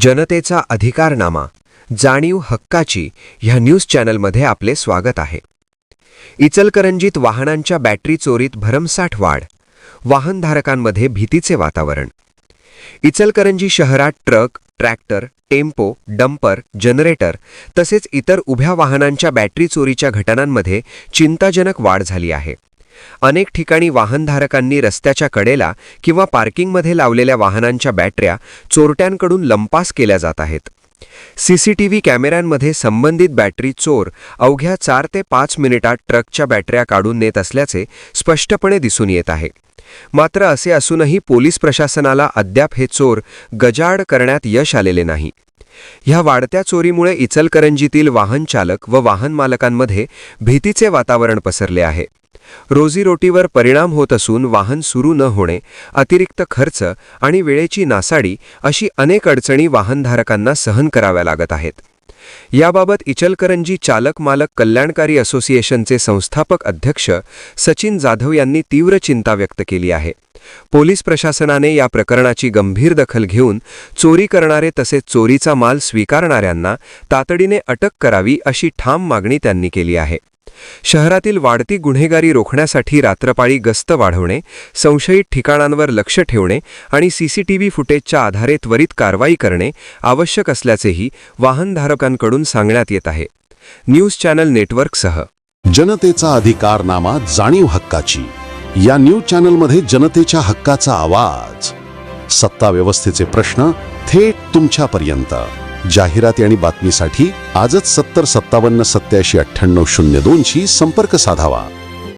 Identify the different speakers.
Speaker 1: जनतेचा अधिकारनामा, जाणीव हक्काची ह्या न्यूज चॅनलमध्ये आपले स्वागत आहे. इचलकरंजीत वाहनांच्या बॅटरी चोरीत भरमसाठ वाढ, वाहनधारकांमध्ये भीतीचे वातावरण. इचलकरंजी शहरात truck, tractor, tempo, dumper, generator तसेच इतर उभ्या वाहनांच्या बॅटरी चोरीच्या घटनांमध्ये चिंताजनक वाढ झाली आहे. अनेक ठिकाणी वाहनधारकांनी रस्त्याच्या कडेला किंवा पार्किंगमध्ये लावलेल्या वाहनांच्या बॅटऱ्या चोरट्यांकडून लंपास केल्या जात आहेत. सीसीटीव्ही कॅमेऱ्यांमध्ये संबंधित बॅटरी चोर अवघ्या 4 ते 5 मिनिटात ट्रकच्या बॅटऱ्या काढून नेत असल्याचे स्पष्टपणे दिसून येत आहे. मात्र असे असूनही पोलीस प्रशासनाला अद्याप हे चोर गजाआड करण्यात यश आलेले नाही. ह्या वाढत्या चोरीमुळे इचलकरंजीतील वाहन चालक व वाहन मालकांमध्ये भीतीचे वातावरण पसरले आहे. रोजीरोटीवर परिणाम होत असून वाहन सुरू न होणे, अतिरिक्त खर्च आणि वेळेची नासाडी अशी अनेक अडचणी वाहनधारकांना सहन कराव्या लागत आहेत. याबाबत इचलकरंजी चालक मालक कल्याणकारी असोसिएशनचे संस्थापक अध्यक्ष सचिन जाधव यांनी तीव्र चिंता व्यक्त केली आहे. पोलीस प्रशासनाने या प्रकरणाची गंभीर दखल घेऊन चोरी करणारे तसेच चोरीचा माल स्वीकारणाऱ्यांना तातडीने अटक करावी अशी ठाम मागणी त्यांनी केली आहे. शहरातील वाढती गुन्हेगारी रोखण्यासाठी रात्रपाळी गस्त वाढवणे, संशयित ठिकाणांवर लक्ष ठेवणे आणि सीसीटीव्ही फुटेजच्या आधारे त्वरित कारवाई करणे आवश्यक असल्याचेही वाहनधारकांकडून सांगण्यात येत आहे. न्यूज चॅनल नेटवर्कसह
Speaker 2: जनतेचा अधिकारनामा, जाणीव हक्काची या न्यूज चॅनलमध्ये जनतेच्या हक्काचा आवाज. सत्ता व्यवस्थेचे प्रश्न थेट तुमच्यापर्यंत. जाहिराती आणि बातमीसाठी आजच 70 57 87 98 02 शी संपर्क साधावा.